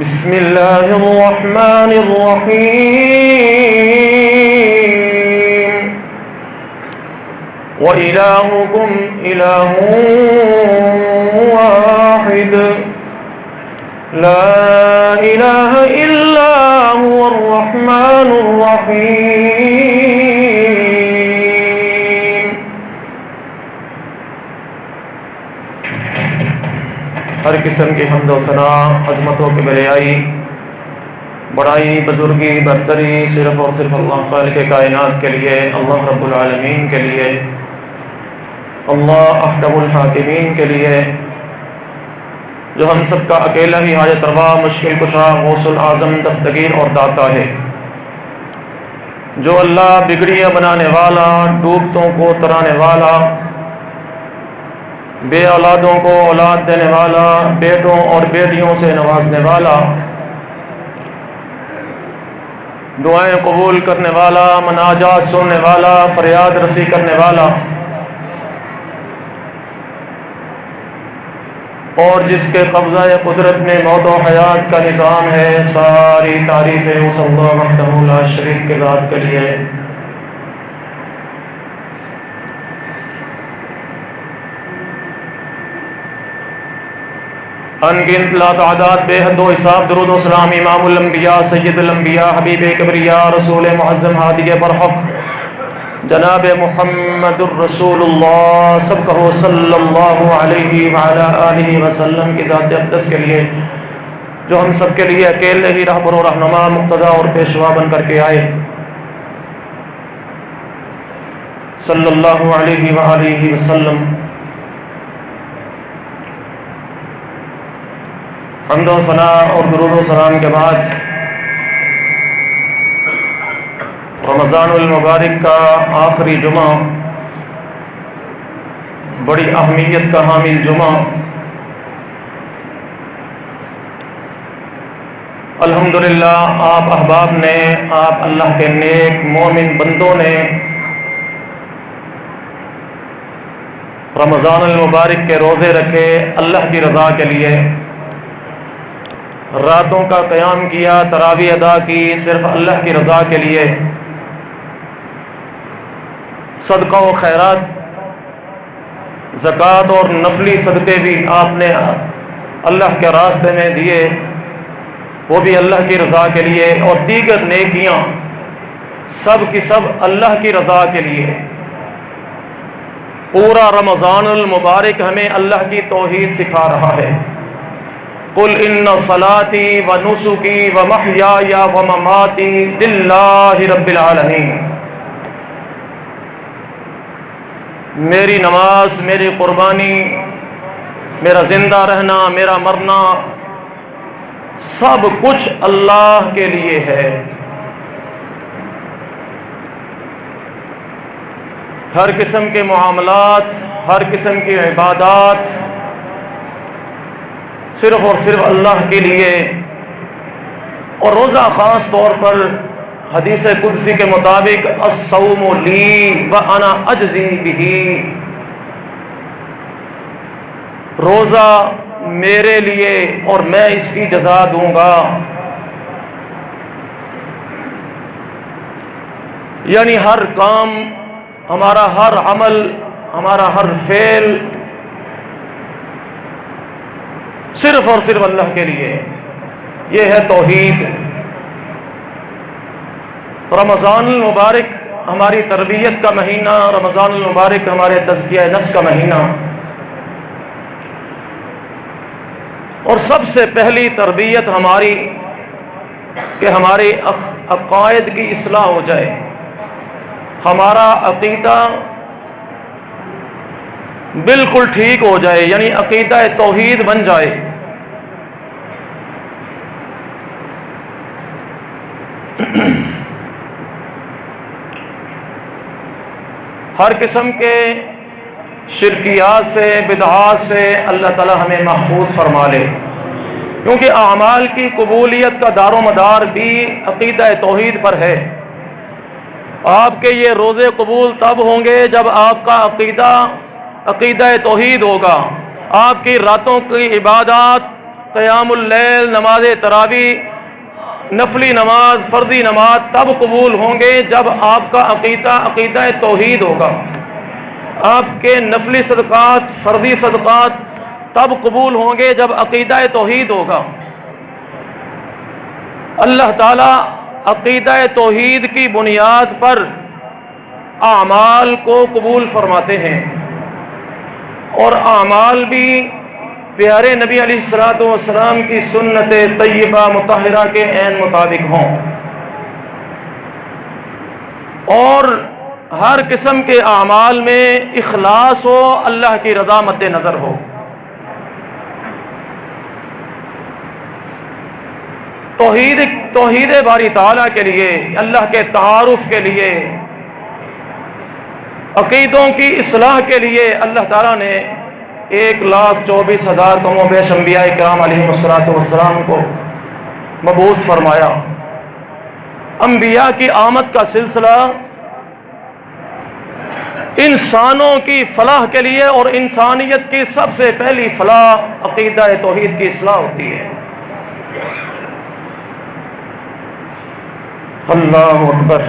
بسم الله الرحمن الرحيم وإلهكم إله واحد لا إله إلا هو الرحمن الرحيم. ہر قسم کی حمد و ثنا عظمت و کبریائی بڑائی بزرگی برتری صرف اور صرف اللہ خالق کائنات کے لیے، اللہ رب العالمین کے لیے، اللہ احکم الحاکمین کے لیے، جو ہم سب کا اکیلا ہی حاجت روا، مشکل کشا، غوث الاعظم، دستگیر اور داتا ہے، جو اللہ بگڑیاں بنانے والا، ڈوبتوں کو ترانے والا، بے اولادوں کو اولاد دینے والا، بیٹوں اور بیٹیوں سے نوازنے والا، دعائیں قبول کرنے والا، مناجات سننے والا، فریاد رسی کرنے والا، اور جس کے قبضہ قدرت میں موت و حیات کا نظام ہے، ساری تعریفیں اس اللہ وحدہ لا شریک کے ذات کے لیے۔ انگنت لا تعداد بے حد و حساب درود و سلام امام الانبیاء سید الانبیاء حبیب کبریاء رسول معظم ہادی برحق جناب محمد الرسول اللہ، سب کہو صلی اللہ علیہ وعلی آلہ وسلم کی ذات اقدس کے لیے، جو ہم سب کے لیے اکیلے ہی رہبر و رہنما، مقتدا اور پیشوا بن کر کے آئے، صلی اللہ علیہ وآلہ وسلم۔ حمد و ثنا اور درود و سلام کے بعد رمضان المبارک کا آخری جمعہ، بڑی اہمیت کا حامل جمعہ، الحمدللہ آپ احباب نے، آپ اللہ کے نیک مومن بندوں نے رمضان المبارک کے روزے رکھے اللہ کی رضا کے لیے، راتوں کا قیام کیا، تراویح ادا کی صرف اللہ کی رضا کے لیے، صدقہ و خیرات، زکوٰۃ اور نفلی صدقے بھی آپ نے اللہ کے راستے میں دیے، وہ بھی اللہ کی رضا کے لیے، اور دیگر نیکیاں سب کی سب اللہ کی رضا کے لیے۔ پورا رمضان المبارک ہمیں اللہ کی توحید سکھا رہا ہے۔ قل ان صلاتي ونسكي ومحياي ومماتي لله رب العالمین، میری نماز، میری قربانی، میرا زندہ رہنا، میرا مرنا، سب کچھ اللہ کے لیے ہے۔ ہر قسم کے معاملات، ہر قسم کی عبادات صرف اور صرف اللہ کے لیے، اور روزہ خاص طور پر حدیث قدسی کے مطابق الصوم لی وانا اجزی بہ، روزہ میرے لیے اور میں اس کی جزا دوں گا۔ یعنی ہر کام، ہمارا ہر عمل، ہمارا ہر فعل صرف اور صرف اللہ کے لیے، یہ ہے توحید۔ رمضان المبارک ہماری تربیت کا مہینہ، رمضان المبارک ہمارے تزکیہ نفس کا مہینہ، اور سب سے پہلی تربیت ہماری کہ ہمارے عقائد کی اصلاح ہو جائے، ہمارا عقیدہ بالکل ٹھیک ہو جائے، یعنی عقیدہ توحید بن جائے۔ ہر قسم کے شرکیات سے، بدعات سے اللہ تعالی ہمیں محفوظ فرما لے، کیونکہ اعمال کی قبولیت کا دار و مدار بھی عقیدہ توحید پر ہے۔ آپ کے یہ روزے قبول تب ہوں گے جب آپ کا عقیدہ توحید ہوگا، آپ کی راتوں کی عبادات قیام اللیل، نماز تراویح، نفلی نماز، فردی نماز تب قبول ہوں گے جب آپ کا عقیدہ توحید ہوگا۔ آپ کے نفلی صدقات، فردی صدقات تب قبول ہوں گے جب عقیدہ توحید ہوگا۔ اللہ تعالیٰ عقیدہ توحید کی بنیاد پر اعمال کو قبول فرماتے ہیں، اور اعمال بھی پیارے نبی علیہ الصلوۃ والسلام کی سنت طیبہ مطہرہ کے عین مطابق ہوں، اور ہر قسم کے اعمال میں اخلاص ہو، اللہ کی رضا مد نظر ہو۔ توحید باری تعالیٰ کے لیے، اللہ کے تعارف کے لیے، عقیدوں کی اصلاح کے لیے اللہ تعالیٰ نے 1,24,000 کم و بیش انبیاء کرام علیہ السلام کو مبعوث فرمایا۔ انبیاء کی آمد کا سلسلہ انسانوں کی فلاح کے لیے، اور انسانیت کی سب سے پہلی فلاح عقیدہ توحید کی اصلاح ہوتی ہے۔ اللہ اکبر۔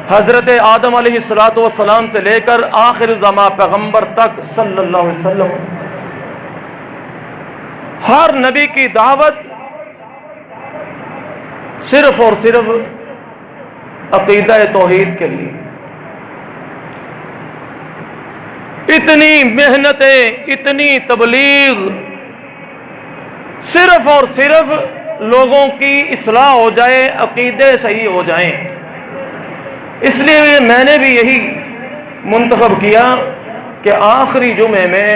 حضرت آدم علیہ السلام سے لے کر آخر زمان پیغمبر تک صلی اللہ علیہ وسلم، ہر نبی کی دعوت صرف اور صرف عقیدہ توحید کے لیے۔ اتنی محنتیں، اتنی تبلیغ صرف اور صرف لوگوں کی اصلاح ہو جائے، عقیدے صحیح ہو جائیں۔ اس لیے میں نے بھی یہی منتخب کیا کہ آخری جمعے میں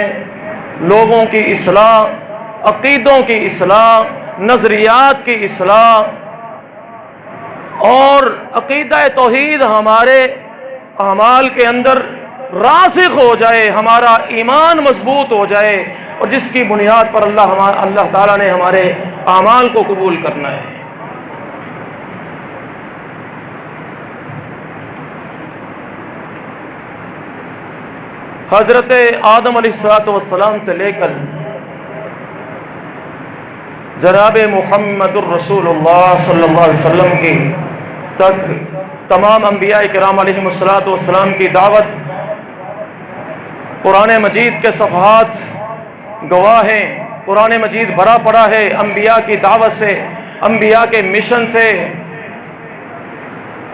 لوگوں کی اصلاح، عقیدوں کی اصلاح، نظریات کی اصلاح اور عقیدہ توحید ہمارے اعمال کے اندر راسخ ہو جائے، ہمارا ایمان مضبوط ہو جائے، اور جس کی بنیاد پر اللہ تعالیٰ نے ہمارے اعمال کو قبول کرنا ہے۔ حضرت آدم علیہ السلام سے لے کر جناب محمد الرسول اللہ صلی اللہ علیہ وسلم کی تک تمام انبیاء کرام علیہ السلام کی دعوت قرآن مجید کے صفحات گواہ ہیں۔ قرآن مجید بھرا پڑا ہے انبیاء کی دعوت سے، انبیاء کے مشن سے۔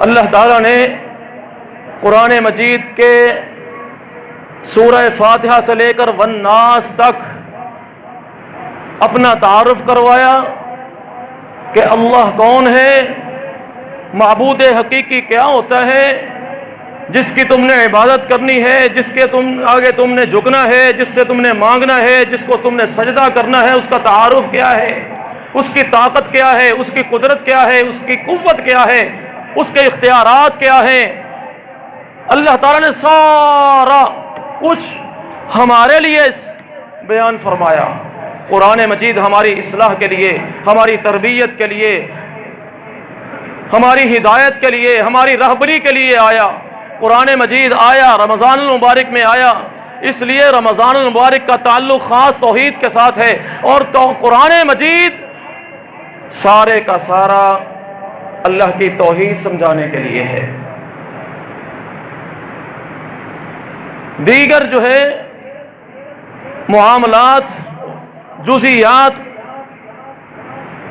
اللہ تعالیٰ نے قرآن مجید کے سورہ فاتحہ سے لے کر والناس تک اپنا تعارف کروایا کہ اللہ کون ہے، معبود حقیقی کیا ہوتا ہے، جس کی تم نے عبادت کرنی ہے، جس کے آگے تم نے جھکنا ہے، جس سے تم نے مانگنا ہے، جس کو تم نے سجدہ کرنا ہے، اس کا تعارف کیا ہے، اس کی طاقت کیا ہے، اس کی قدرت کیا ہے، اس کی قوت کیا ہے، اس کے اختیارات کیا ہیں۔ اللہ تعالیٰ نے سارا کچھ ہمارے لیے بیان فرمایا۔ قرآن مجید ہماری اصلاح کے لیے، ہماری تربیت کے لیے، ہماری ہدایت کے لیے، ہماری رہبری کے لیے آیا۔ قرآن مجید آیا رمضان المبارک میں آیا، اس لیے رمضان المبارک کا تعلق خاص توحید کے ساتھ ہے، اور قرآن مجید سارے کا سارا اللہ کی توحید سمجھانے کے لیے ہے۔ دیگر جو ہے معاملات، جزیات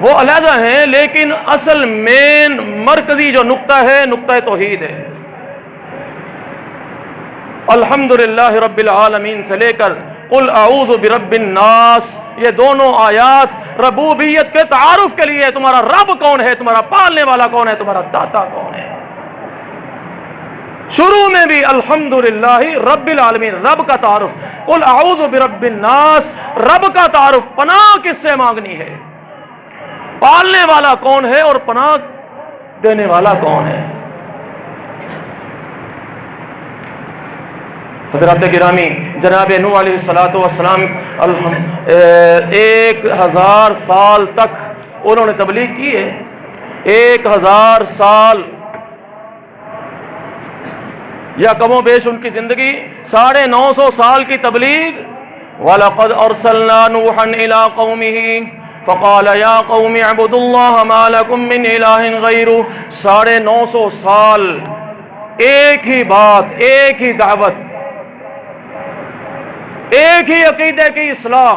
وہ علیحدہ ہیں، لیکن اصل مین مرکزی جو نقطہ ہے، نقطہ توحید ہے۔ الحمدللہ رب العالمین سے لے کر قل اعوذ برب الناس، یہ دونوں آیات ربوبیت کے تعارف کے لیے، تمہارا رب کون ہے، تمہارا پالنے والا کون ہے، تمہارا داتا کون ہے۔ شروع میں بھی الحمدللہ رب العالمین، رب کا تعارف، قل اعوذ برب الناس، رب کا تعارف، پناہ کس سے مانگنی ہے، پالنے والا کون ہے اور پناہ دینے والا کون ہے۔ حضرات گرامی، جناب نوح علیہ السلام 1000 سال تک انہوں نے تبلیغ کی ہے۔ 1000 سال یا کم و بیش ان کی زندگی 950 سال کی تبلیغ۔ وَلَقَدْ أَرْسَلْنَا نُوحًا إِلَىٰ قَوْمِهِ فقال یا قوم اعبدوا اللہ ما لکم من الہ غیرہ. 950 سال ایک ہی بات، ایک ہی دعوت، ایک ہی عقیدے کی اصلاح.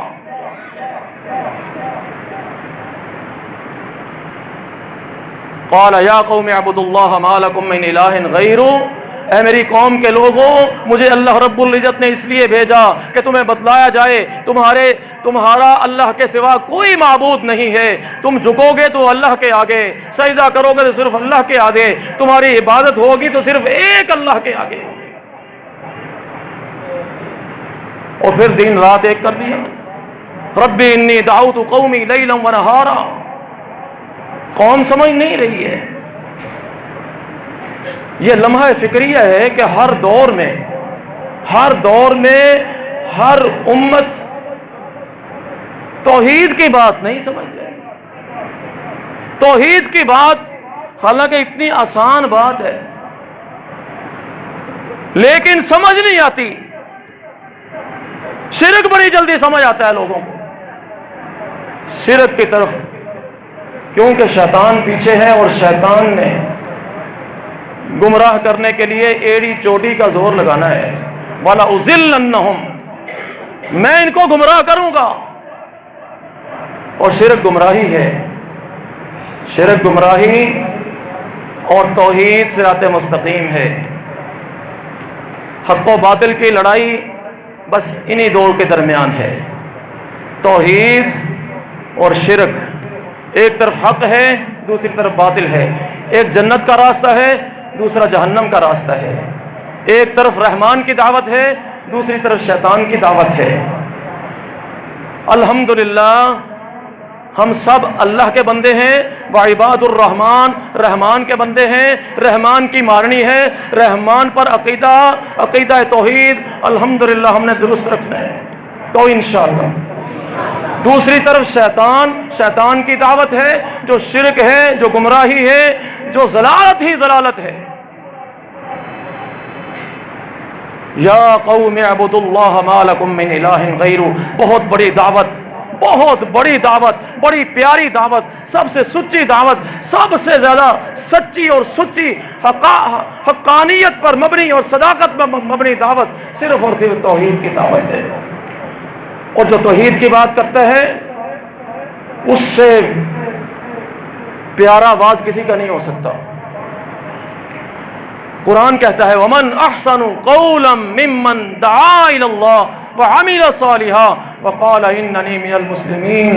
قال یا قوم اعبدوا اللہ ما لکم من الہ غیرہ. اے میری قوم کے لوگوں، مجھے اللہ رب العزت نے اس لیے بھیجا کہ تمہیں بتلایا جائے تمہارا اللہ کے سوا کوئی معبود نہیں ہے. تم جھکو گے تو اللہ کے آگے، سجدہ کرو گے تو صرف اللہ کے آگے، تمہاری عبادت ہوگی تو صرف ایک اللہ کے آگے. اور پھر دن رات ایک کر دیا. رب انی دعوت قومی لیلا ونہارا. قوم سمجھ نہیں رہی ہے. یہ لمحہ فکریہ ہے کہ ہر دور میں ہر امت توحید کی بات نہیں سمجھ رہی. توحید کی بات حالانکہ اتنی آسان بات ہے لیکن سمجھ نہیں آتی. شرک بڑی جلدی سمجھ آتا ہے لوگوں کو، شرک کی طرف، کیونکہ شیطان پیچھے ہے اور شیطان نے گمراہ کرنے کے لیے ایڑی چوٹی کا زور لگانا ہے. وَلَأُضِلَّنَّهُمْ، میں ان کو گمراہ کروں گا. اور شرک گمراہی ہے. شرک گمراہی اور توحید صراط مستقیم ہے. حق و باطل کی لڑائی بس انہی دو کے درمیان ہے. توحید اور شرک، ایک طرف حق ہے دوسری طرف باطل ہے. ایک جنت کا راستہ ہے دوسرا جہنم کا راستہ ہے. ایک طرف رحمان کی دعوت ہے دوسری طرف شیطان کی دعوت ہے. الحمدللہ ہم سب اللہ کے بندے ہیں. وعباد الرحمن، رحمان کے بندے ہیں. رحمان کی ماننی ہے، رحمان پر عقیدہ توحید الحمدللہ ہم نے درست رکھنا ہے تو انشاءاللہ. دوسری طرف شیطان کی دعوت ہے جو شرک ہے، جو گمراہی ہے، جو ضلالت ہی ضلالت ہے. یا قوم اعبدوا اللہ ما لکم من الہ غیرہ. بہت بڑی دعوت، بہت بڑی دعوت، بڑی پیاری دعوت، سب سے سچی دعوت، سب سے زیادہ سچی اور سچی حقانیت پر مبنی اور صداقت پر مبنی دعوت صرف اور صرف توحید کی دعوت ہے. اور جو توحید کی بات کرتا ہے اس سے پیارا آواز کسی کا نہیں ہو سکتا. قرآن کہتا ہے وَمَنْ أَحْسَنُ قَوْلًا مِّمَّنْ دَعَا إِلَى اللَّهِ وَعَمِلَ صَالِحًا وَقَالَ إِنَّنِي مِنَ الْمُسْلِمِينَ.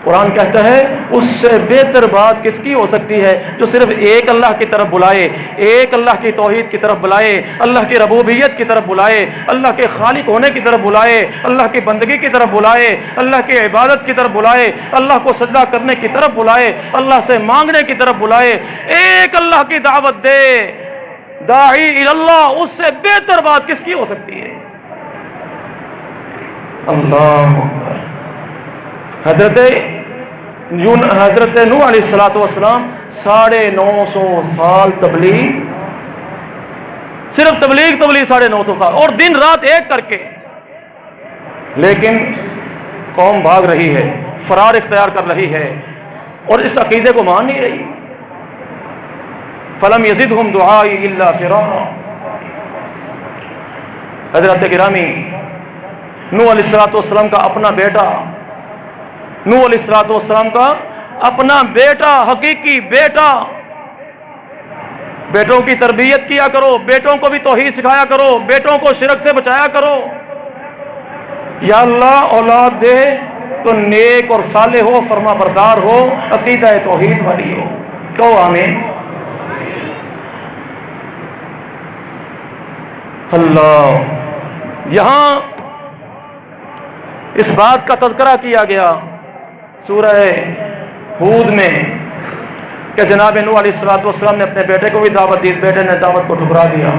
قرآن کہتا ہے اس سے بہتر بات کس کی ہو سکتی ہے جو صرف ایک اللہ کی طرف بلائے، ایک اللہ کی توحید کی طرف بلائے، اللہ کی ربوبیت کی طرف بلائے، اللہ کے خالق ہونے کی طرف بلائے، اللہ کی بندگی کی طرف بلائے، اللہ کی عبادت کی طرف بلائے، اللہ کو سجدہ کرنے کی طرف بلائے، اللہ سے مانگنے کی طرف بلائے. ایک اللہ کی دعوت دے داعی الی اللہ، اس سے بہتر بات کس کی ہو سکتی ہے؟ اللہ. حضرت نوح علیہ السلام 950 سال تبلیغ، صرف تبلیغ 950 سال اور دن رات ایک کر کے. لیکن قوم بھاگ رہی ہے، فرار اختیار کر رہی ہے اور اس عقیدے کو مان نہیں رہی. فلم یزدہم دعائی الا فرارا. حضرت گرامی نوح علیہ السلام کا اپنا بیٹا، نوح علیہ السلام کا اپنا بیٹا، حقیقی بیٹا. بیٹوں کی تربیت کیا کرو، بیٹوں کو بھی توحید سکھایا کرو، بیٹوں کو شرک سے بچایا کرو. یا اللہ اولاد دے تو نیک اور صالح ہو، فرما بردار ہو، عقیدہ توحید والی ہو. کہو آمین. اللہ. یہاں اس بات کا تذکرہ کیا گیا سورہ ہود میں کہ جناب نوح علیہ السلام نے اپنے بیٹے کو بھی دعوت دی، بیٹے نے دعوت کو ٹھکرا دیا.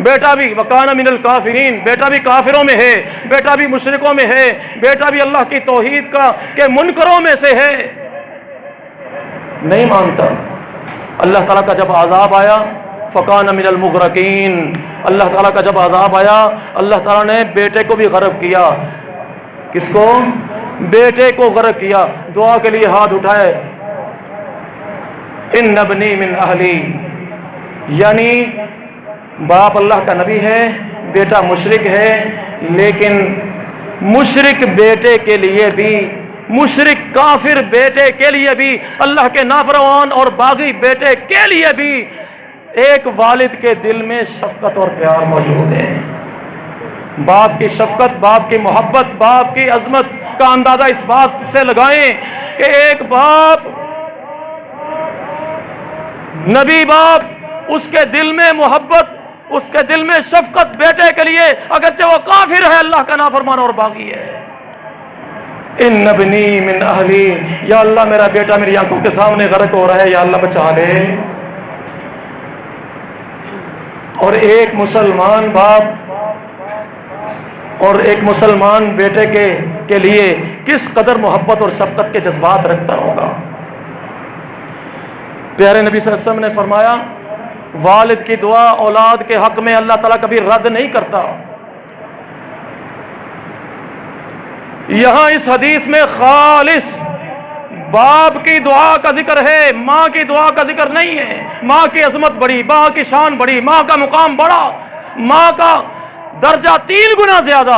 بیٹا بھی وکان من الکافرین، بیٹا بھی کافروں میں ہے، بیٹا بھی مشرکوں میں ہے، بیٹا بھی اللہ کی توحید کے منکروں میں سے ہے. نہیں مانتا. اللہ تعالیٰ کا جب عذاب آیا فکان من المغرقین، اللہ تعالیٰ کا جب عذاب آیا اللہ تعالیٰ نے بیٹے کو بھی غرق کیا. کس کو؟ بیٹے کو غرق کیا، دعا کے لیے ہاتھ اٹھائے، ان ابنی من اہلی، یعنی باپ اللہ کا نبی ہے، بیٹا مشرک ہے، لیکن مشرک بیٹے کے لیے بھی، مشرک کافر بیٹے کے لیے بھی، اللہ کے نافرمان اور باغی بیٹے کے لیے بھی ایک والد کے دل میں شفقت اور پیار موجود ہے۔ باپ کی شفقت، باپ کی محبت، باپ کی عظمت کا اندازہ اس بات سے لگائیں کہ ایک باپ، نبی باپ، اس کے دل میں محبت، اس کے دل میں شفقت بیٹے کے لیے، اگرچہ وہ کافر ہے، اللہ کا نافرمان اور باغی ہے۔ ان ابنی من اہلی، یا اللہ میرا بیٹا میری آنکھوں کے سامنے غرق ہو رہا ہے، یا اللہ بچا لے۔ اور ایک مسلمان باپ اور ایک مسلمان بیٹے کے لیے کس قدر محبت اور شفقت کے جذبات رکھتا ہوگا۔ پیارے نبی صلی اللہ علیہ وسلم نے فرمایا، والد کی دعا اولاد کے حق میں اللہ تعالیٰ کبھی رد نہیں کرتا۔ یہاں اس حدیث میں خالص باپ کی دعا کا ذکر ہے، ماں کی دعا کا ذکر نہیں ہے۔ ماں کی عظمت بڑی، ماں کی شان بڑی، ماں کا مقام بڑا، ماں کا درجہ 3 گنا زیادہ،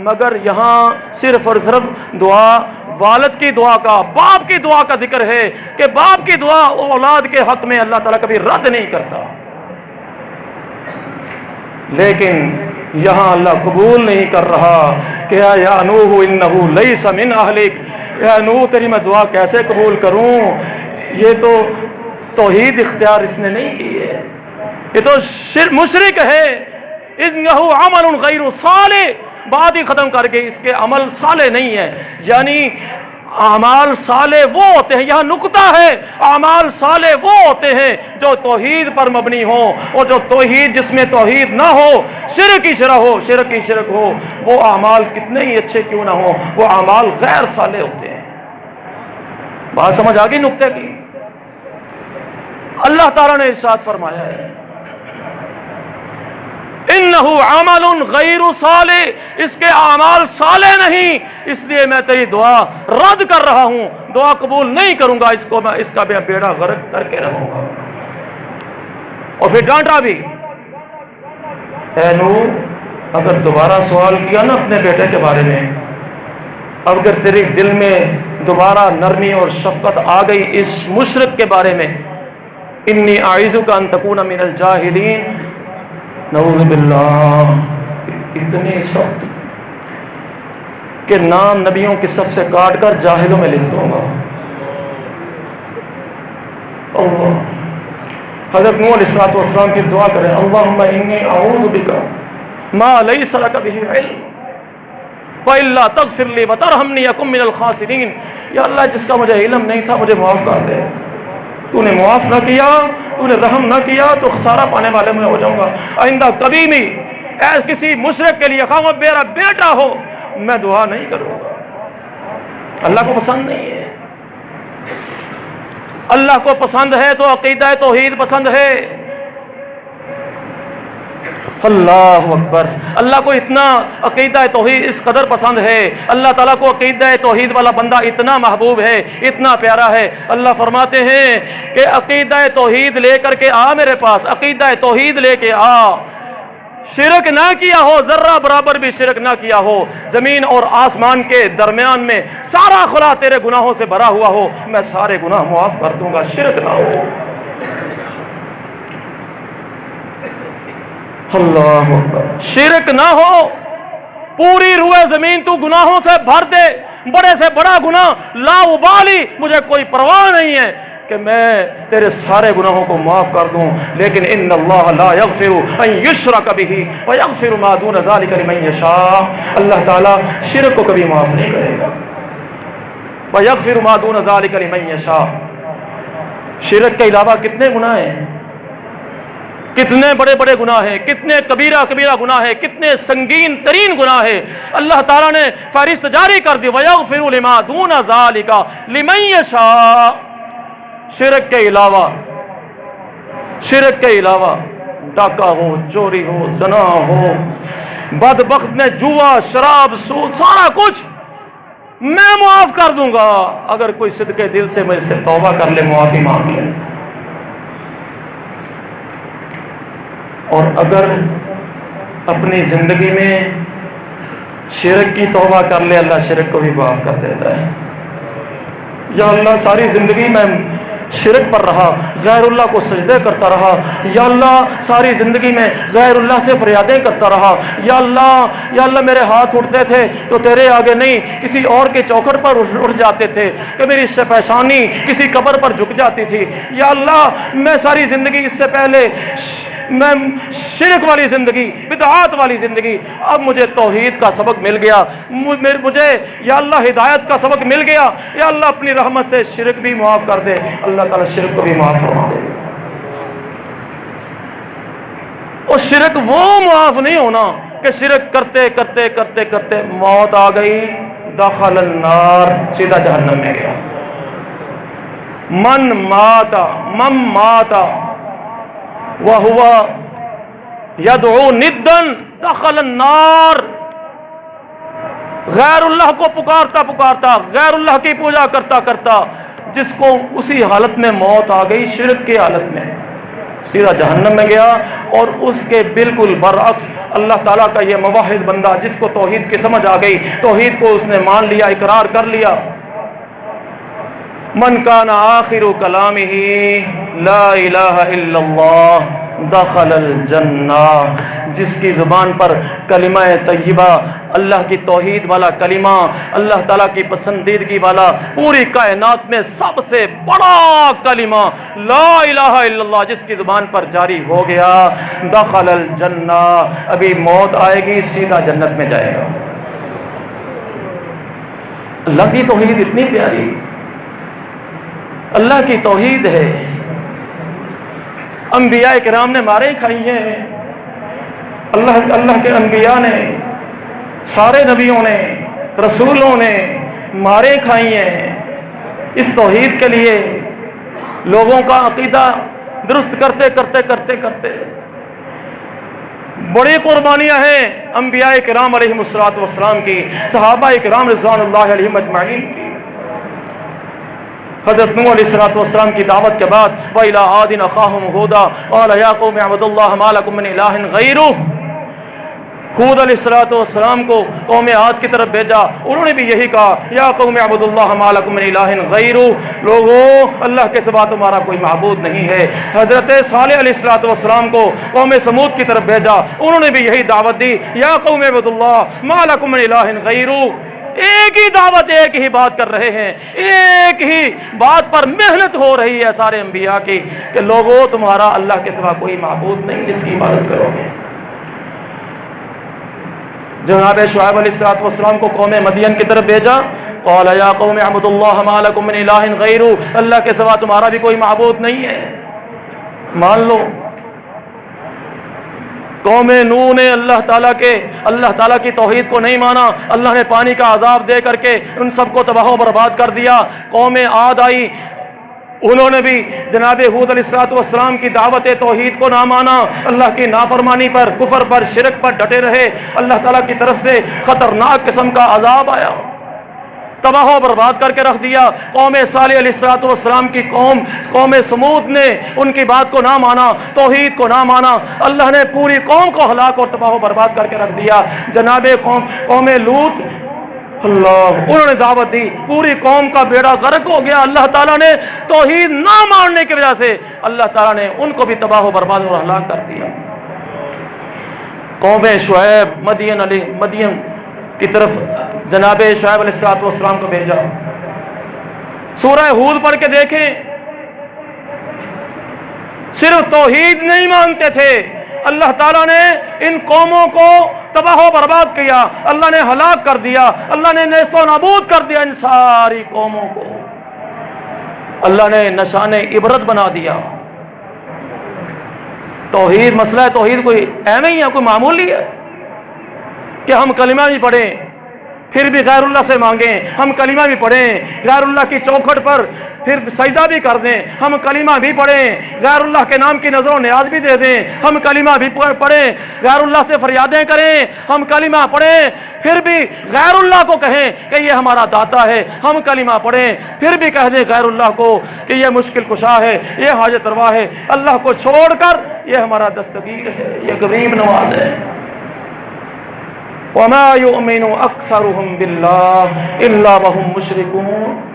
مگر یہاں صرف اور صرف دعا والد کی دعا کا، باپ کی دعا کا ذکر ہے کہ باپ کی دعا اولاد کے حق میں اللہ تعالیٰ کبھی رد نہیں کرتا۔ لیکن یہاں اللہ قبول نہیں کر رہا کہ یا نوح انہ لیس من اہلک، یا نوح تیری میں دعا کیسے قبول کروں، یہ تو توحید اختیار اس نے نہیں کی ہے، یہ تو مشرک ہے، انہ عمل غیر صالح، بات ہی ختم کر کے اس کے عمل صالح نہیں ہے۔ یعنی اعمال صالح وہ ہوتے ہیں، یہاں نقطہ ہے، اعمال صالح وہ ہوتے ہیں جو توحید پر مبنی ہو، اور جو توحید، جس میں توحید نہ ہو، شرک ہی شرک ہو، شرک ہی شرک ہو، وہ اعمال کتنے ہی اچھے کیوں نہ ہو، وہ اعمال غیر صالح ہوتے ہیں۔ بات سمجھ آ گئی نقطے کی؟ اللہ تعالیٰ نے ارشاد فرمایا ہے انہو عمل غیر صالح، اس کے اعمال صالح نہیں، اس لیے میں تیری دعا رد کر رہا ہوں، دعا قبول نہیں کروں گا، اس کا بیڑا غرق کر کے رہوں گا۔ اور پھر ڈانٹا بھی، اے نوح اگر دوبارہ سوال کیا نا اپنے بیٹے کے بارے میں، اگر تیرے دل میں دوبارہ نرمی اور شفقت آ گئی اس مشرک کے بارے میں، انی اعوذک ان تکون من الجاہلین، نعوذ باللہ، اتنی سخت کہ نام نبیوں کی صف سے کاٹ کر جاہلوں میں لکھ دوں گا۔ اللہ، حضرت نوح علیہ السلام کی دعا کریں، اللہم انی اعوذ بک ما لیس لک بہ علم وَإِلَّا تَغْفِرْ لِي وَتَرْحَمْنِي أَكُن مِّنَ الْخَاسِرِينَ، یا اللہ جس کا مجھے علم نہیں تھا مجھے معاف کر دے، تو نے معاف نہ کیا، تو نے رحم نہ کیا تو خسارہ پانے والے میں ہو جاؤں گا۔ آئندہ کبھی بھی ایسے کسی مشرک کے لیے خواہ میرا بیٹا ہو میں دعا نہیں کروں گا، اللہ کو پسند نہیں ہے۔ اللہ کو پسند ہے تو عقیدہ توحید پسند ہے۔ اللہ اکبر، اللہ کو اتنا عقیدہ توحید اس قدر پسند ہے، اللہ تعالیٰ کو عقیدہ توحید والا بندہ اتنا محبوب ہے، اتنا پیارا ہے۔ اللہ فرماتے ہیں کہ عقیدہ توحید لے کر کے آ میرے پاس، عقیدہ توحید لے کے آ، شرک نہ کیا ہو، ذرہ برابر بھی شرک نہ کیا ہو، زمین اور آسمان کے درمیان میں سارا خلا تیرے گناہوں سے بھرا ہوا ہو، میں سارے گناہ معاف کر دوں گا، شرک نہ ہو۔ اللہ اکبر، شرک نہ ہو، پوری روئے زمین تو گناہوں سے بھر دے، بڑے سے بڑا گناہ، لا ابالی، مجھے کوئی پرواہ نہیں ہے کہ میں تیرے سارے گناہوں کو معاف کر دوں، لیکن ان اللہ لا یغفر ان یشرک بہ ویغفر ما دون ذلک لمن یشاء، اللہ تعالیٰ شرک کو کبھی معاف نہیں کرے گا، ویغفر ما دون ذلک لمن یشاء۔ شرک کے علاوہ کتنے گناہ ہیں، کتنے بڑے بڑے گناہ ہیں، کتنے کبیرہ کبیرہ گناہ ہیں، کتنے سنگین ترین گناہ ہیں، اللہ تعالیٰ نے فہرست جاری کر دی، وَيَغْفِرُ لِمَا دُونَ ذَلِكَ لِمَن يَشَاءُ۔ شرک کے علاوہ ڈاکہ ہو، چوری ہو، زنا ہو، بدبخت میں جوا، شراب، سود، سارا کچھ میں معاف کر دوں گا اگر کوئی صدقے دل سے مجھ سے توبہ کر لے، معافی مانگ لے۔ اور اگر اپنی زندگی میں شرک کی توبہ کر لے، اللہ شرک کو بھی معاف کر دیتا ہے۔ یا اللہ ساری زندگی میں شرک پر رہا، غیر اللہ کو سجدے کرتا رہا، یا اللہ ساری زندگی میں غیر اللہ سے فریادیں کرتا رہا، یا اللہ میرے ہاتھ اٹھتے تھے تو تیرے آگے نہیں کسی اور کے چوکھٹ پر اٹھ جاتے تھے، کہ میری پیشانی کسی قبر پر جھک جاتی تھی، یا اللہ میں ساری زندگی اس سے پہلے میں شرک والی زندگی، بدعات والی زندگی، اب مجھے توحید کا سبق مل گیا، مجھے یا اللہ ہدایت کا سبق مل گیا، یا اللہ اپنی رحمت سے شرک بھی معاف کر دے۔ اللہ تعالیٰ شرک کو بھی معاف فرما دے۔ اور شرک وہ معاف نہیں ہونا کہ شرک کرتے کرتے کرتے کرتے موت آ گئی، دخل النار، سیدھا جہنم میں گیا۔ من مات وہو یدعو ندن دخل النار، غیر اللہ کو پکارتا غیر اللہ کی پوجا کرتا جس کو اسی حالت میں موت آ گئی، شرک کی حالت میں، سیدھا جہنم میں گیا۔ اور اس کے بالکل برعکس اللہ تعالیٰ کا یہ موحد بندہ جس کو توحید کی سمجھ آ گئی، توحید کو اس نے مان لیا، اقرار کر لیا، من کان آخر کلامہ لا الہ الا اللہ دخل الجنہ، جس کی زبان پر کلمہ طیبہ، اللہ کی توحید والا کلمہ، اللہ تعالیٰ کی پسندیدگی والا، پوری کائنات میں سب سے بڑا کلمہ لا الہ الا اللہ جس کی زبان پر جاری ہو گیا، دخل الجنہ، ابھی موت آئے گی سیدھا جنت میں جائے گا۔ اللہ کی توحید اتنی پیاری، اللہ کی توحید ہے۔ انبیاء کرام نے مارے کھائی ہیں، اللہ کے انبیاء نے، سارے نبیوں نے، رسولوں نے مارے کھائی ہیں اس توحید کے لیے، لوگوں کا عقیدہ درست کرتے بڑی قربانیاں ہیں انبیاء کرام علیہم السلام کی، صحابہ کرام رضوان اللہ علیہم اجمعین کی۔ حضرت نوح علیہ السلام کی دعوت کے بعد وَإِلَىٰ عَادٍ أَخَاهُمْ هُودًا قَالَ يَا قَوْمِ اعْبُدُوا اللَّهَ مَا لَكُم مِّنْ إِلَٰهٍ غَيْرُهُ، ہود علیہ السلام کو قوم عاد کی طرف بھیجا، انہوں نے بھی یہی کہا، یا قوم اعبدوا اللہ ما لکم من الہ غیرہ، لوگوں اللہ کے سوا تمہارا کوئی معبود نہیں ہے۔ حضرت صالح علیہ السلام کو قوم سمود کی طرف بھیجا، انہوں نے بھی یہی دعوت دی، یا قوم اعبدوا اللہ ما لکم من الہ غیرہ۔ ایک ہی دعوت، ایک ہی بات کر رہے ہیں، ایک ہی بات پر محنت ہو رہی ہے سارے انبیاء کی کہ لوگوں تمہارا اللہ کے سوا کوئی معبود نہیں جس کی عبادت کرو گے۔ جناب شعیب علیہ السلام کو قوم مدین کی طرف بھیجا، قال یا قوم اعبدوا اللہ ما لکم من الہ غیرہ، اللہ کے سوا تمہارا بھی کوئی معبود نہیں ہے، مان لو۔ قوم نوح نے اللہ تعالیٰ کی توحید کو نہیں مانا، اللہ نے پانی کا عذاب دے کر کے ان سب کو تباہ و برباد کر دیا۔ قوم عاد آئی، انہوں نے بھی جناب ہود علیہ السلام کی دعوت توحید کو نہ مانا، اللہ کی نافرمانی پر، کفر پر، شرک پر ڈٹے رہے، اللہ تعالیٰ کی طرف سے خطرناک قسم کا عذاب آیا، تباہ و برباد کر کے رکھ دیا۔ قوم صالح علیہ السلام کی قوم سمود نے ان کی بات کو نہ مانا، توحید کو نہ مانا، اللہ نے پوری قوم کو ہلاک اور تباہ و برباد کر کے رکھ دیا۔ جناب قوم لوط، انہوں نے دعوت دی، پوری قوم کا بیڑا غرق ہو گیا، اللہ تعالیٰ نے توحید نہ ماننے کی وجہ سے اللہ تعالیٰ نے ان کو بھی تباہ و برباد اور ہلاک کر دیا۔ قوم شعیب، مدین کی طرف جناب شعیب علیہ السلام کو بھیجا۔ سورہ ہود پڑھ کے دیکھیں، صرف توحید نہیں مانتے تھے، اللہ تعالیٰ نے ان قوموں کو تباہ و برباد کیا، اللہ نے ہلاک کر دیا، اللہ نے نیست و نابود کر دیا ان ساری قوموں کو، اللہ نے نشان عبرت بنا دیا۔ توحید، مسئلہ توحید کوئی اہم ہی ہے، کوئی معمولی ہے کہ ہم کلمہ نہیں پڑھیں، پھر بھی غیر اللہ سے مانگیں، ہم کلمہ بھی پڑھیں غیر اللہ کی چوکھٹ پر، پھر سجدہ بھی کر دیں، ہم کلمہ بھی پڑھیں، غیر اللہ کے نام کی نظر و نیاز بھی دے دیں، ہم کلمہ بھی پڑھیں، غیر اللہ سے فریادیں کریں، ہم کلمہ پڑھیں، پھر بھی غیر اللہ کو کہیں کہ یہ ہمارا داتا ہے، ہم کلمہ پڑھیں، پھر بھی کہہ دیں غیر اللہ کو کہ یہ مشکل کشا ہے، یہ حاجت روا ہے، اللہ کو چھوڑ کر یہ ہمارا دستگیر ہے، یہ غریب نواز ہے۔ وَمَا يُؤْمِنُ أَكْثَرُهُمْ بِاللَّهِ إِلَّا وَهُمْ مُشْرِكُونَ۔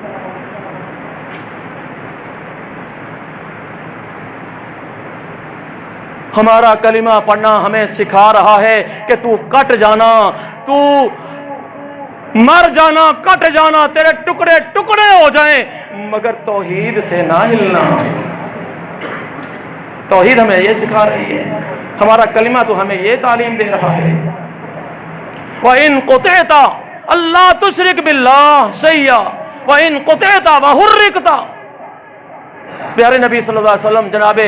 ہمارا کلمہ پڑھنا ہمیں سکھا رہا ہے کہ تو کٹ جانا، تو مر جانا، کٹ جانا، تیرے ٹکڑے ٹکڑے ہو جائیں، مگر توحید سے نہ ہلنا۔ توحید ہمیں یہ سکھا رہی ہے، ہمارا کلمہ تو ہمیں یہ تعلیم دے رہا ہے۔ وَإِن قُطِعْتَ أَلَّا تُشْرِكْ بِاللَّهِ شَيْئًا وَإِن قُطِعْتَ وَحُرِّقْتَ۔ پیارے نبی صلی اللہ علیہ وسلم جناب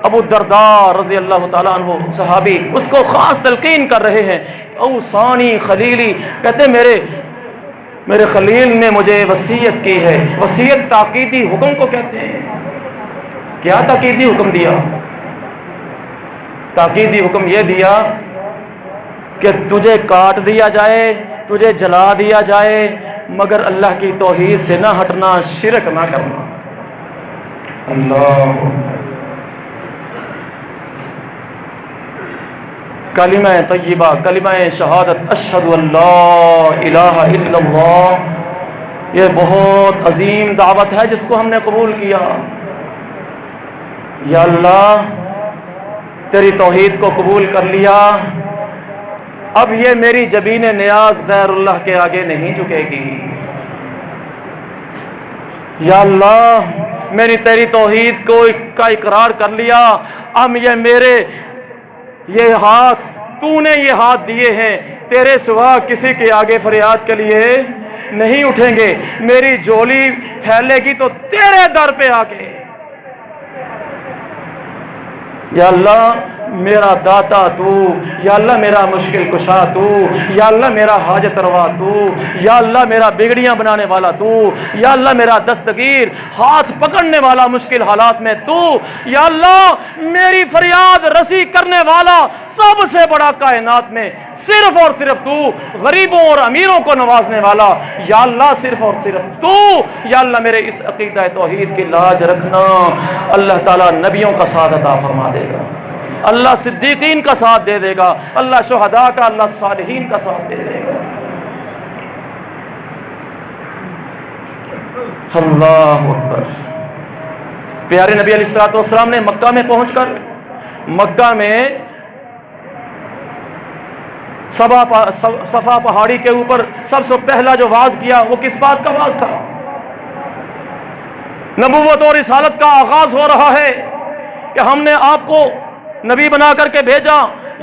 ابو الدرداء رضی اللہ تعالیٰ عنہ صحابی اس کو خاص تلقین کر رہے ہیں، اوصانی خلیلی، کہتے میرے خلیل نے مجھے وصیت کی ہے۔ وصیت تاکیدی حکم کو کہتے ہیں۔ کیا تاکیدی حکم دیا؟ تاکیدی حکم یہ دیا کہ تجھے کاٹ دیا جائے، تجھے جلا دیا جائے، مگر اللہ کی توحید سے نہ ہٹنا، شرک نہ کرنا۔ اللہ کلمہ طیبہ، کلمہ شہادت اشہد ان لا الہ الا اللہ، یہ بہت عظیم دعوت ہے جس کو ہم نے قبول کیا۔ یا اللہ تیری توحید کو قبول کر لیا، اب یہ میری جبین نیاز غیر اللہ کے آگے نہیں جھکے گی۔ یا اللہ میری تیری توحید کا اقرار کر لیا، اب یہ ہاتھ تو نے یہ ہاتھ دیے ہیں، تیرے سوا کسی کے آگے فریاد کے لیے نہیں اٹھیں گے، میری جھولی پھیلے گی تو تیرے در پہ آ کے۔ یا اللہ میرا داتا تو، یا اللہ میرا مشکل کشا تو، یا اللہ میرا حاجت روا تو، یا اللہ میرا بگڑیاں بنانے والا تو، یا اللہ میرا دستگیر ہاتھ پکڑنے والا مشکل حالات میں تو، یا اللہ میری فریاد رسی کرنے والا سب سے بڑا کائنات میں صرف اور صرف تو، غریبوں اور امیروں کو نوازنے والا یا اللہ صرف اور صرف تو۔ یا اللہ میرے اس عقیدہ توحید کی لاج رکھنا، اللہ تعالیٰ نبیوں کا ساتھ عطا فرما دے گا، اللہ صدیقین کا ساتھ دے دے گا، اللہ شہداء کا، اللہ صالحین کا ساتھ دے دے گا۔ اللہ اکبر۔ پیارے نبی علیہ الصلوۃ والسلام نے مکہ میں پہنچ کر، مکہ میں صفا پہاڑی کے اوپر سب سے پہلا جو واعظ کیا وہ کس بات کا واعظ تھا؟ نبوت اور رسالت کا آغاز ہو رہا ہے کہ ہم نے آپ کو نبی بنا کر کے بھیجا،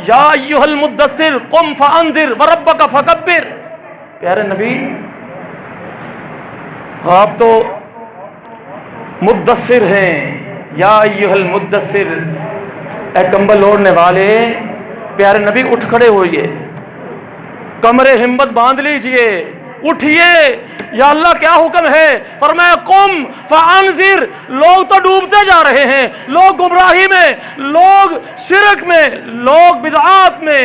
یا ایھا المدثر قم فانذر وربک فکبر۔ پیارے نبی آپ تو مدثر ہیں، یا ایھا المدثر، اے کمبل اوڑھنے والے۔ پیارے نبی اٹھ کھڑے ہوئیے، کمرے ہمت باندھ لیجئے، اٹھیے۔ یا اللہ کیا حکم ہے؟ فرمایا قم فانذر۔ لوگ تو ڈوبتے جا رہے ہیں، لوگ گمراہی میں، لوگ شرک میں، لوگ بدعات میں،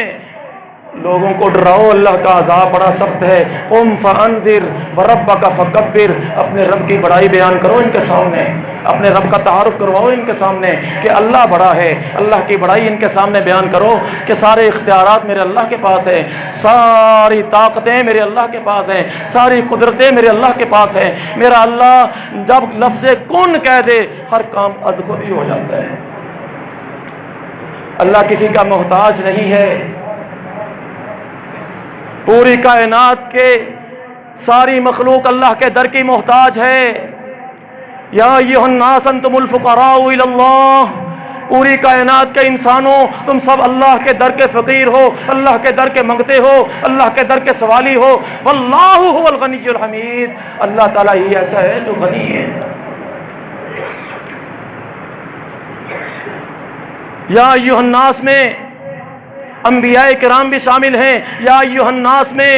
لوگوں کو ڈراؤ، اللہ کا عذاب بڑا سخت ہے۔ قم فانذر وربک فکبر۔ اپنے رب کی بڑائی بیان کرو ان کے سامنے، اپنے رب کا تعارف کرواؤ ان کے سامنے کہ اللہ بڑا ہے، اللہ کی بڑائی ان کے سامنے بیان کرو کہ سارے اختیارات میرے اللہ کے پاس ہیں، ساری طاقتیں میرے اللہ کے پاس ہیں، ساری قدرتیں میرے اللہ کے پاس ہیں۔ میرا اللہ جب لفظ کن کہہ دے ہر کام از خود ہی ہو جاتا ہے۔ اللہ کسی کا محتاج نہیں ہے، پوری کائنات کے ساری مخلوق اللہ کے در کی محتاج ہے۔ یا ایھا الناس انتم الفقراء الی اللہ، پوری کائنات کے انسانوں تم سب اللہ کے در کے فقیر ہو، اللہ کے در کے منگتے ہو، اللہ کے در کے سوالی ہو۔ واللہ هو الغنی الحمید، اللہ تعالیٰ ہی ایسا ہے جو غنی ہے۔ یا ایھا الناس میں انبیاء کرام بھی شامل ہیں، یا ایھا الناس میں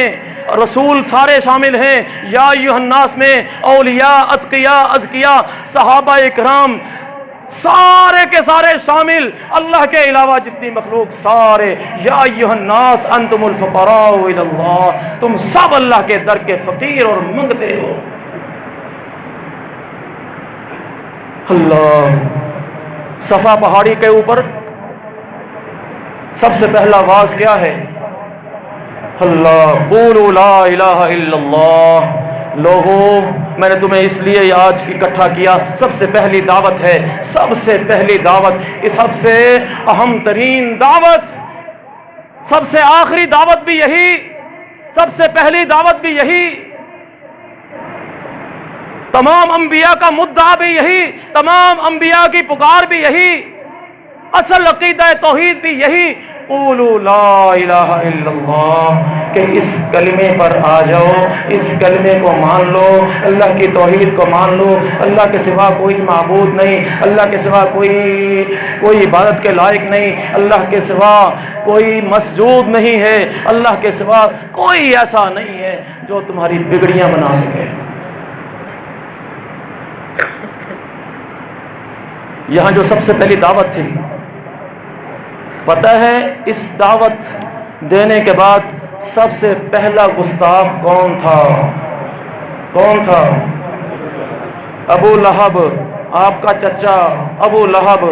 رسول سارے شامل ہیں، یا ایھا الناس میں اولیاء، اتقیاء، ازکیاء، صحابہ اکرام سارے کے سارے شامل، اللہ کے علاوہ جتنی مخلوق سارے، یا ایھا الناس انتم الفقراء الی اللہ، تم سب اللہ کے در کے فقیر اور منگتے ہو۔ اللہ، صفا پہاڑی کے اوپر سب سے پہلا واز کیا ہے؟ اللہ، قولوا لا الہ الا اللہ۔ لوگوں، میں نے تمہیں اس لیے آج اکٹھا کیا، سب سے پہلی دعوت ہے، سب سے پہلی دعوت، سب سے اہم ترین دعوت، سب سے آخری دعوت بھی یہی، سب سے پہلی دعوت بھی یہی، تمام انبیاء کا مدعا بھی یہی، تمام انبیاء کی پکار بھی یہی، اصل عقیدہ توحید بھی یہی، قولوا لا الہ الا اللہ، کہ اس کلمے پر آ جاؤ، اس کلمے کو مان لو، اللہ کی توحید کو مان لو، اللہ کے سوا کوئی معبود نہیں، اللہ کے سوا کوئی عبادت کے لائق نہیں، اللہ کے سوا کوئی مسجود نہیں ہے، اللہ کے سوا کوئی ایسا نہیں ہے جو تمہاری بگڑیاں بنا سکے۔ یہاں جو سب سے پہلی دعوت تھی، پتہ ہے اس دعوت دینے کے بعد سب سے پہلا گستاخ کون تھا؟ کون تھا؟ ابو لہب، آپ کا چچا ابو لہب،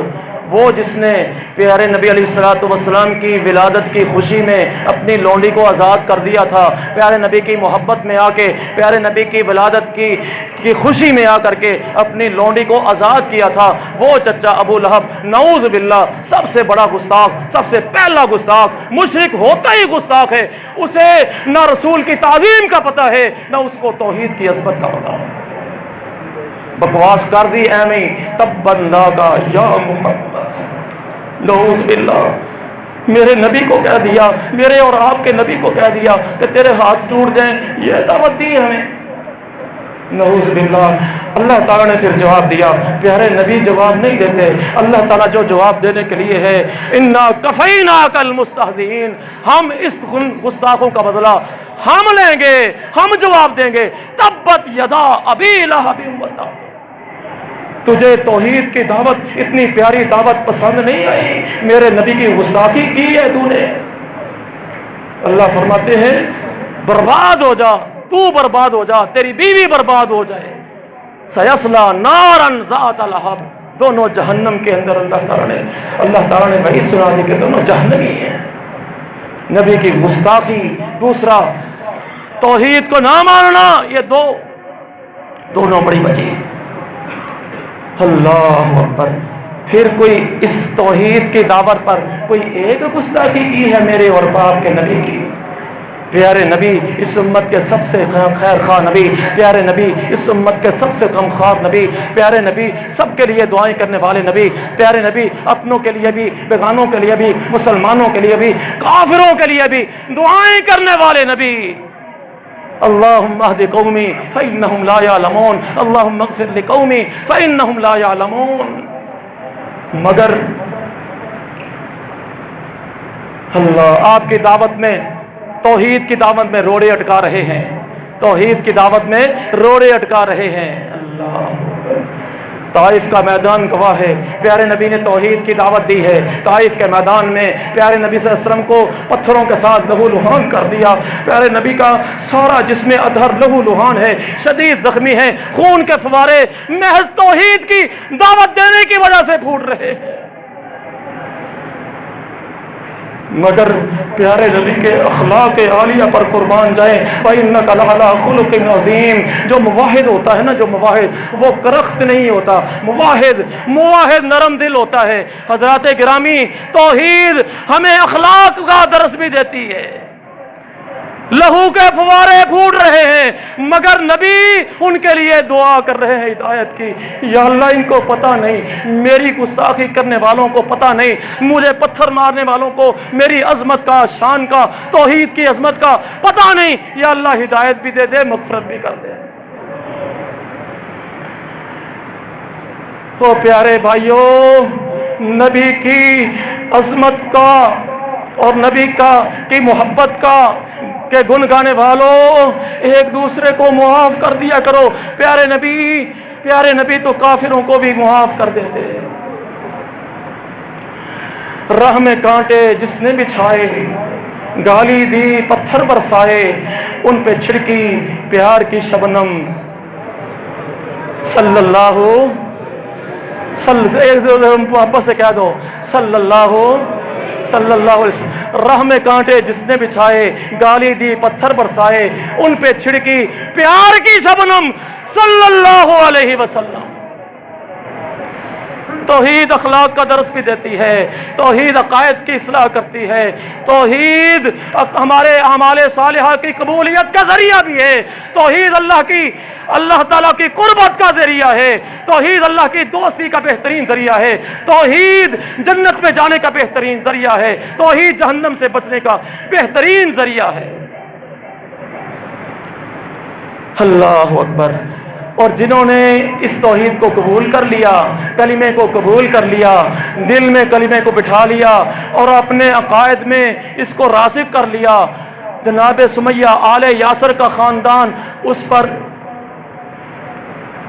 وہ جس نے پیارے نبی علیہ الصلوۃ والسلام کی ولادت کی خوشی میں اپنی لونڈی کو آزاد کر دیا تھا، پیارے نبی کی محبت میں آ کے، پیارے نبی کی ولادت کی خوشی میں آ کر کے اپنی لونڈی کو آزاد کیا تھا، وہ چچا ابو لہب، نعوذ باللہ، سب سے بڑا گستاخ، سب سے پہلا گستاخ، مشرک ہوتا ہی گستاخ ہے، اسے نہ رسول کی تعظیم کا پتہ ہے، نہ اس کو توحید کی عظمت کا پتہ ہے، بکواس کر دی ایویں، تبا لکا یا محمد، نعوذ باللہ، میرے نبی کو کہہ دیا، میرے اور آپ کے نبی کو کہہ دیا کہ تیرے ہاتھ ٹوٹ جائیں، یہ دعوت دی ہمیں، نعوذ باللہ۔ اللہ تعالیٰ نے پھر جواب دیا، پیارے نبی جواب نہیں دیتے، اللہ تعالیٰ جو جواب دینے کے لیے ہے، انا کفیناک المستہزئین، ہم اس گستاخوں کا بدلہ ہم لیں گے، ہم جواب دیں گے، تبت یدا ابی لہب وتب، تجھے توحید کی دعوت، اتنی پیاری دعوت پسند نہیں آئی، میرے نبی کی گستاخی کی ہے تو نے۔ اللہ فرماتے ہیں برباد ہو جا، تو برباد ہو جا، تیری بیوی برباد ہو جائے، سیصلی نارا ذات لہب، دونوں جہنم کے اندر اللہ تعالیٰ نے وحی سنا دی کہ دونوں جہنمی ہیں۔ نبی کی گستاخی، دوسرا توحید کو نہ ماننا، یہ دونوں بڑی بچی۔ اللہ اکبر۔ پھر کوئی اس توحید کی دعوت پر کوئی ایک گستاخی کی ہے میرے اور باپ کے نبی کی؟ پیارے نبی اس امت کے سب سے خیر خواہ نبی، پیارے نبی اس امت کے سب سے غمخوار نبی، پیارے نبی سب کے لیے دعائیں کرنے والے نبی، پیارے نبی اپنوں کے لیے بھی، بیگانوں کے لیے بھی، مسلمانوں کے لیے بھی، کافروں کے لیے بھی دعائیں کرنے والے نبی۔ اللہم اہد قومی فإنہم لا یعلمون، اللہم اغفر لقومی فإنہم لا یعلمون۔ مگر اللہ آپ کی دعوت میں، توحید کی دعوت میں روڑے اٹکا رہے ہیں، توحید کی دعوت میں روڑے اٹکا رہے ہیں۔ اللہ، طائف کا میدان گواہ ہے، پیارے نبی نے توحید کی دعوت دی ہے، طائف کے میدان میں پیارے نبی صلی اللہ علیہ وسلم کو پتھروں کے ساتھ لہو لہان کر دیا، پیارے نبی کا سارا جسم اطہر لہو لہان ہے، شدید زخمی ہے، خون کے فوارے محض توحید کی دعوت دینے کی وجہ سے پھوٹ رہے ہیں۔ مگر پیارے نبی کے اخلاق عالیہ پر قربان جائیں، وَإِنَّكَ لَعَلَىٰ خُلُقٍ عَظِيمٍ۔ جو مواحد ہوتا ہے نا، جو مواحد، وہ کرخت نہیں ہوتا، مواحد نرم دل ہوتا ہے۔ حضرات گرامی، توحید ہمیں اخلاق کا درس بھی دیتی ہے۔ لہو کے فوارے پھوٹ رہے ہیں، مگر نبی ان کے لیے دعا کر رہے ہیں ہدایت کی، یا اللہ ان کو پتہ نہیں، میری گستاخی کرنے والوں کو پتہ نہیں، مجھے پتھر مارنے والوں کو میری عظمت کا، شان کا، توحید کی عظمت کا پتہ نہیں، یا اللہ ہدایت بھی دے دے، مغفرت بھی کر دے۔ تو پیارے بھائیوں، نبی کی عظمت کا اور نبی کی محبت کا کہ گن گانے والوں ایک دوسرے کو معاف کر دیا کرو۔ پیارے نبی تو کافروں کو بھی معاف کر دیتے۔ راہ میں کانٹے جس نے بچھائے، گالی دی پتھر برسائے، ان پہ چھڑکی پیار کی شبنم۔ صلی اللہ واپس سے کہہ دو، صلی اللہ علیہ وسلم۔ راہ میں کانٹے جس نے بچھائے، گالی دی پتھر برسائے، ان پہ چھڑکی پیار کی شبنم۔ صلی اللہ علیہ وسلم۔ توحید اخلاق کا درس بھی دیتی ہے، توحید عقائد کی اصلاح کرتی ہے، توحید ہمارے اعمال صالحہ کی قبولیت کا ذریعہ بھی ہے، توحید اللہ تعالیٰ کی قربت کا ذریعہ ہے، توحید اللہ کی دوستی کا بہترین ذریعہ ہے، توحید جنت میں جانے کا بہترین ذریعہ ہے، توحید جہنم سے بچنے کا بہترین ذریعہ ہے۔ اللہ اکبر۔ اور جنہوں نے اس توحید کو قبول کر لیا، کلمے کو قبول کر لیا، دل میں کلمے کو بٹھا لیا اور اپنے عقائد میں اس کو راسخ کر لیا، جناب سمیہ آل یاسر کا خاندان، اس پر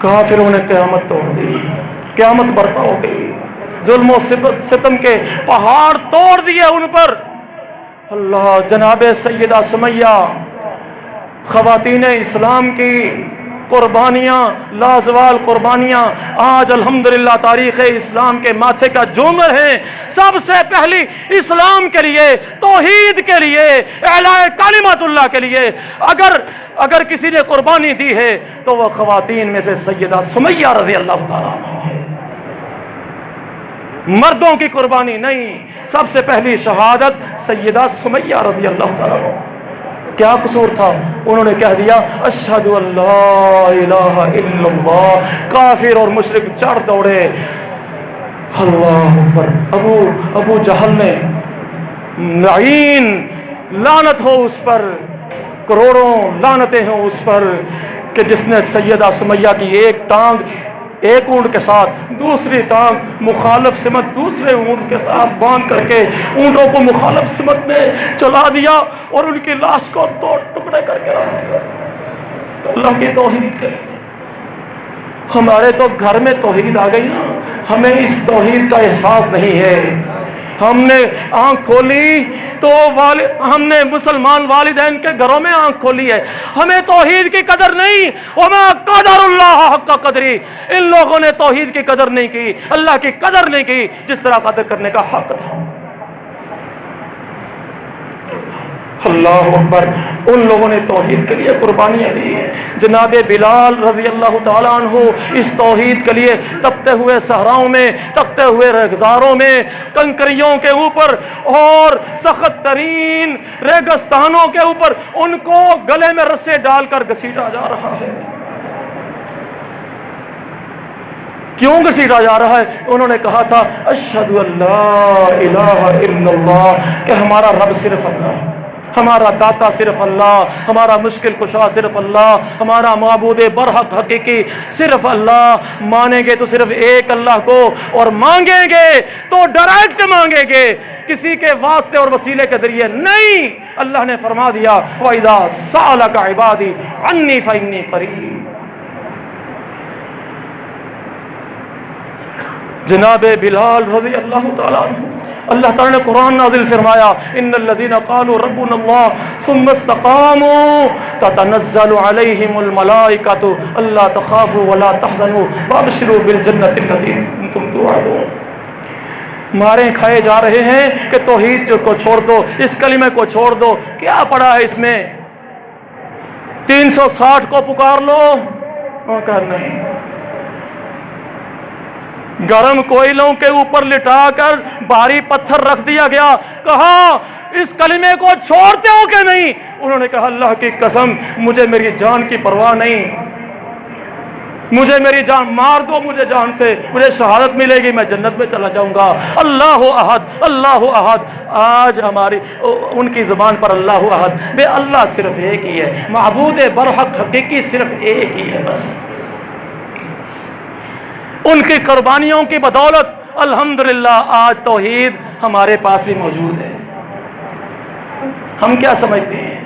کافروں نے قیامت توڑ دی، قیامت برپا ہو گئی، ظلم و ستم کے پہاڑ توڑ دیے ان پر۔ اللہ، جناب سیدہ سمیہ خواتین اسلام کی قربانیاں، لازوال قربانیاں آج الحمدللہ تاریخ اسلام کے ماتھے کا جومر ہیں۔ سب سے پہلی اسلام کے لیے، توحید کے لیے، اعلاء کلمت اللہ کے لیے اگر کسی نے قربانی دی ہے تو وہ خواتین میں سے سیدہ سمیہ رضی اللہ تعالیٰ عنہ۔ مردوں کی قربانی نہیں، سب سے پہلی شہادت سیدہ سمیہ رضی اللہ تعالیٰ عنہ۔ کیا قصور تھا؟ انہوں نے کہہ دیا اشہد ان لا الہ الا اللہ۔ کافر اور مشرک چڑھ دوڑے۔ اللہ اکبر۔ ابو جہل نے لعین، لعنت ہو اس پر، کروڑوں لعنتیں ہوں اس پر کہ جس نے سیدہ سمیہ کی ایک ٹانگ ایک اونٹ کے ساتھ، دوسری ٹانگ مخالف سمت دوسرے اونٹ کے ساتھ باندھ کر کے اونٹوں کو مخالف سمت میں چلا دیا اور ان کی لاش کو دو ٹکڑے کر کے رکھ دیا۔ اللہ کی توحید کے ہمارے تو گھر میں توحید آ گئی نا، ہمیں اس توحید کا احساس نہیں ہے۔ ہم نے آنکھ کھولی تو ہم نے مسلمان والدین کے گھروں میں آنکھ کھولی ہے، ہمیں توحید کی قدر نہیں۔ وما قدر اللہ حق قدری، ان لوگوں نے توحید کی قدر نہیں کی، اللہ کی قدر نہیں کی جس طرح قدر کرنے کا حق تھا۔ اللہ اکبر۔ ان لوگوں نے توحید کے لیے قربانیاں دی ہیں۔ جناب بلال رضی اللہ تعالیٰ عنہ اس توحید کے لیے تپتے ہوئے صحراؤں میں، تپتے ہوئے ریگزاروں میں، کنکریوں کے اوپر اور سخت ترین ریگستانوں کے اوپر ان کو گلے میں رسے ڈال کر گھسیٹا جا رہا ہے۔ کیوں گھسیٹا جا رہا ہے؟ انہوں نے کہا تھا اشہد ان لا الہ الا اللہ، کہ ہمارا رب صرف اللہ، ہمارا داتا صرف اللہ، ہمارا مشکل کشا صرف اللہ، ہمارا معبود برحق حقیقی صرف اللہ۔ مانیں گے تو صرف ایک اللہ کو، اور مانگیں گے تو ڈائریکٹ مانگیں گے، کسی کے واسطے اور وسیلے کے ذریعے نہیں۔ اللہ نے فرما دیا وَإِذَا سَأَلَكَ عِبَادِي عَنِّي فَإِنِّي قَرِيبٌ۔ جناب بلال رضی اللہ تعالیٰ عنہ، اللہ تعالیٰ نے قرآن نازل فرمایا ان الذين قالوا ربنا الله ثم استقاموا تتنزل عليهم الملائكة الا تخافوا ولا تحزنوا وابشروا بالجنة التي كنتم توعدون۔ مارے کھائے جا رہے ہیں کہ توحید کو چھوڑ دو، اس کلمے کو چھوڑ دو۔ کیا پڑا ہے اس میں؟ 360 کو پکار لو، کہا نہیں۔ گرم کوئلوں کے اوپر لٹا کر بھاری پتھر رکھ دیا گیا، کہا اس کلمے کو چھوڑتے ہو کہ نہیں؟ انہوں نے کہا اللہ کی قسم مجھے میری جان کی پرواہ نہیں، مجھے میری جان مار دو، مجھے جان سے مجھے شہادت ملے گی، میں جنت میں چلا جاؤں گا۔ اللہ احد، اللہ احد۔ آج ہماری ان کی زبان پر اللہ احد، بے اللہ صرف ایک ہی ہے، معبود برحق حقیقی صرف ایک ہی ہے بس۔ ان کی قربانیوں کی بدولت الحمدللہ آج توحید ہمارے پاس بھی موجود ہے۔ ہم کیا سمجھتے ہیں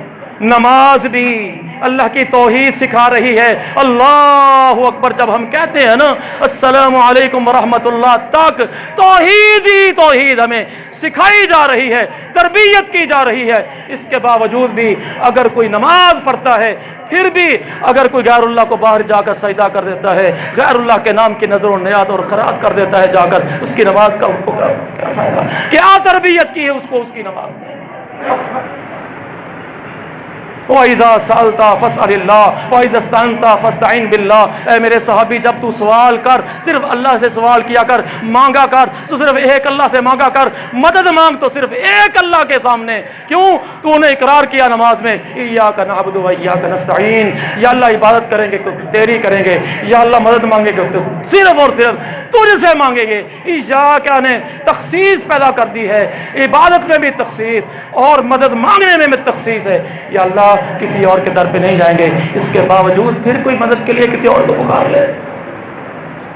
نماز بھی اللہ کی توحید سکھا رہی ہے۔ اللہ اکبر جب ہم کہتے ہیں نا السلام علیکم ورحمۃ اللہ تک، توحید ہی توحید ہمیں سکھائی جا رہی ہے، تربیت کی جا رہی ہے۔ اس کے باوجود بھی اگر کوئی نماز پڑھتا ہے، پھر بھی اگر کوئی غیر اللہ کو باہر جا کر سجدہ کر دیتا ہے، غیر اللہ کے نام کی نظر و نیات اور خیرات کر دیتا ہے جا کر، اس کی نماز کا کیا فائدہ؟ کیا تربیت کی ہے اس کو اس کی نماز میں؟ وَإِذَا سَأَلْتَ فَاسْأَلِ اللَّهَ وَإِذَا اسْتَعَنْتَ فَاسْتَعِنْ بِاللَّهِ۔ اے میرے صحابی، جب تو سوال کر صرف اللہ سے سوال کیا کر، مانگا کر تو صرف ایک اللہ سے مانگا کر، مدد مانگ تو صرف ایک اللہ کے سامنے۔ کیوں؟ تو نے اقرار کیا نماز میں إِيَّاكَ نَعْبُدُ وَإِيَّاكَ نَسْتَعِينُ، یا اللہ عبادت کریں گے تو تیری کریں گے، یا اللہ مدد مانگیں گے تو صرف اور صرف تجھ سے مانگیں گے۔ إِيَّاكَ نے تخصیص پیدا کر دی ہے، عبادت میں بھی تخصیص اور مدد مانگنے میں بھی تخصیص ہے۔ یا اللہ کسی اور کے در پہ نہیں جائیں گے، اس کے باوجود پھر کوئی مدد کے لیے کسی اور کو پکار لے،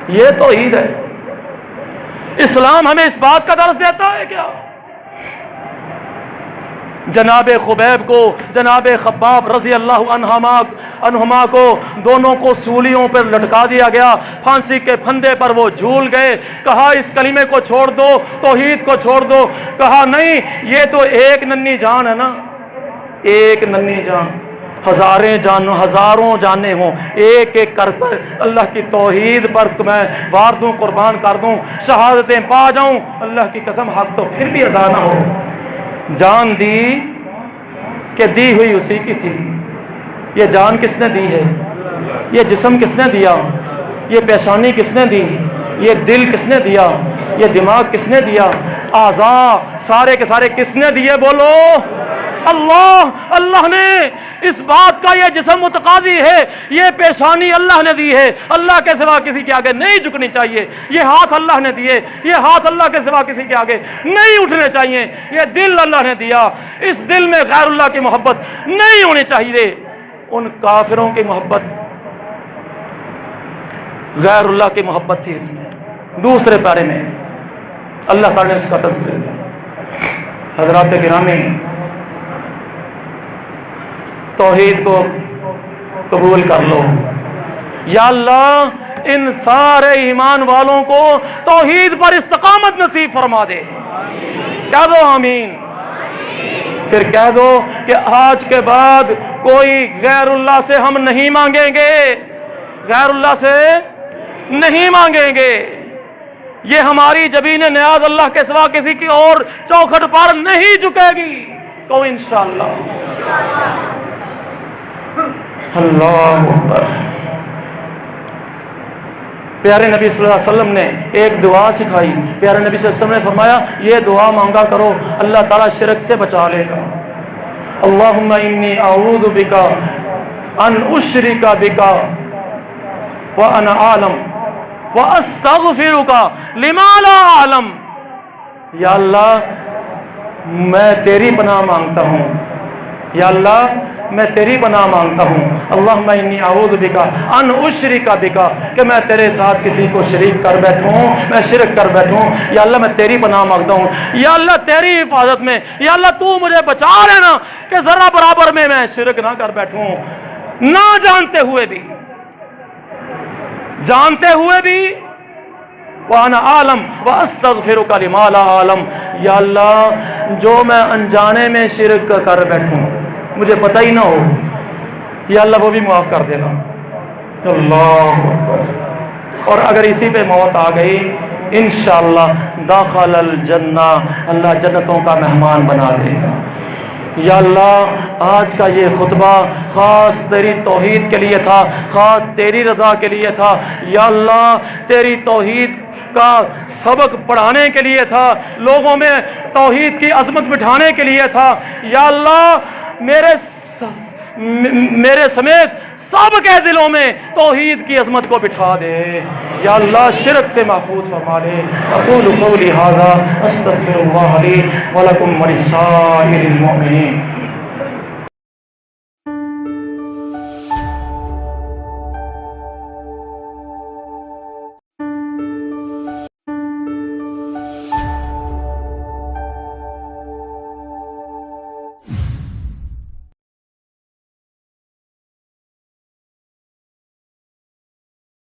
یہ توحید ہے۔ اسلام ہمیں اس بات کا درس دیتا ہے کیا؟ جناب خبیب کو، جناب خباب رضی اللہ عنہما کو دونوں کو سولیوں پر لٹکا دیا گیا، پھانسی کے پھندے پر وہ جھول گئے۔ کہا اس کلمے کو چھوڑ دو، توحید کو چھوڑ دو۔ کہا نہیں، یہ تو ایک ننھی جان ہے نا، ایک ننھی جان، ہزاروں جانیں ہوں، ایک ایک کر اللہ کی توحید پر میں وار دوں، قربان کر دوں، شہادتیں پا جاؤں، اللہ کی قسم حق تو پھر بھی ادا نہ ہو۔ جان دی کہ دی ہوئی اسی کی تھی۔ یہ جان کس نے دی ہے؟ یہ جسم کس نے دیا؟ یہ پیشانی کس نے دی؟ یہ دل کس نے دیا؟ یہ دماغ کس نے دیا؟ اعضاء سارے کے سارے کس نے دیے؟ بولو اللہ۔ اللہ نے اس بات کا یہ جسم متقاضی ہے، یہ پیشانی اللہ نے دی ہے، اللہ کے سوا کسی کے آگے نہیں جھکنی چاہیے۔ یہ ہاتھ اللہ نے دیے، یہ ہاتھ اللہ کے سوا کسی کے آگے نہیں اٹھنے چاہیے۔ یہ دل اللہ نے دیا، اس دل میں غیر اللہ کی محبت نہیں ہونی چاہیے۔ ان کافروں کی محبت، غیر اللہ کی محبت تھی اس میں۔ دوسرے پارے میں اللہ تعالیٰ نے اس کا تذکر کیا۔ حضرات گرامی، توحید کو قبول کر لو۔ یا اللہ ان سارے ایمان والوں کو توحید پر استقامت نصیب فرما دے۔ کہہ دو آمین۔ پھر کہہ دو کہ آج کے بعد کوئی غیر اللہ سے ہم نہیں مانگیں گے، غیر اللہ سے نہیں مانگیں گے۔ یہ ہماری جبین نیاز اللہ کے سوا کسی کی اور چوکھٹ پر نہیں جھکے گی تو انشاءاللہ۔ اللہ اکبر۔ پیارے نبی صلی اللہ علیہ وسلم نے ایک دعا سکھائی۔ پیارے نبی صلی اللہ علیہ وسلم نے فرمایا یہ دعا مانگا کرو، اللہ تعالیٰ شرک سے بچا لے گا۔ اللہم انی اعوذ بکا ان اشرک بکا وانا اعلم واستغفرک لما لا اعلم۔ یا اللہ میں تیری پناہ مانگتا ہوں، یا اللہ میں تیری پناہ مانگتا ہوں۔ اللہم انی اعوذ بکا ان اشرک بکا، کہ میں تیرے ساتھ کسی کو شریک کر بیٹھوں، میں شرک کر بیٹھوں۔ یا اللہ میں تیری پناہ مانگتا ہوں، یا اللہ تیری حفاظت میں، یا اللہ تو مجھے بچا لینا کہ ذرا برابر میں شرک نہ کر بیٹھوں، نہ جانتے ہوئے بھی، جانتے ہوئے بھی۔ وَأَنَا أَعْلَمُ وَأَسْتَغْفِرُكَ لِمَا لَا أَعْلَمُ۔ یا اللہ جو میں انجانے میں شرک کر بیٹھوں، مجھے پتہ ہی نہ ہو، یا اللہ وہ بھی معاف کر دینا۔ اللہ اکبر۔ اور اگر اسی پہ موت آ گئی انشاءاللہ داخل الجنہ، اللہ جنتوں کا مہمان بنا دے گا۔ یا اللہ آج کا یہ خطبہ خاص تیری توحید کے لیے تھا، خاص تیری رضا کے لیے تھا۔ یا اللہ تیری توحید کا سبق پڑھانے کے لیے تھا، لوگوں میں توحید کی عظمت بٹھانے کے لیے تھا۔ یا اللہ میرے سمیت سب کے دلوں میں توحید کی عظمت کو بٹھا دے۔ یا اللہ شرک سے محفوظ فرما دے۔ اقول قولی ھذا استغفر اللہ لی ولکم ولسائر المؤمنین۔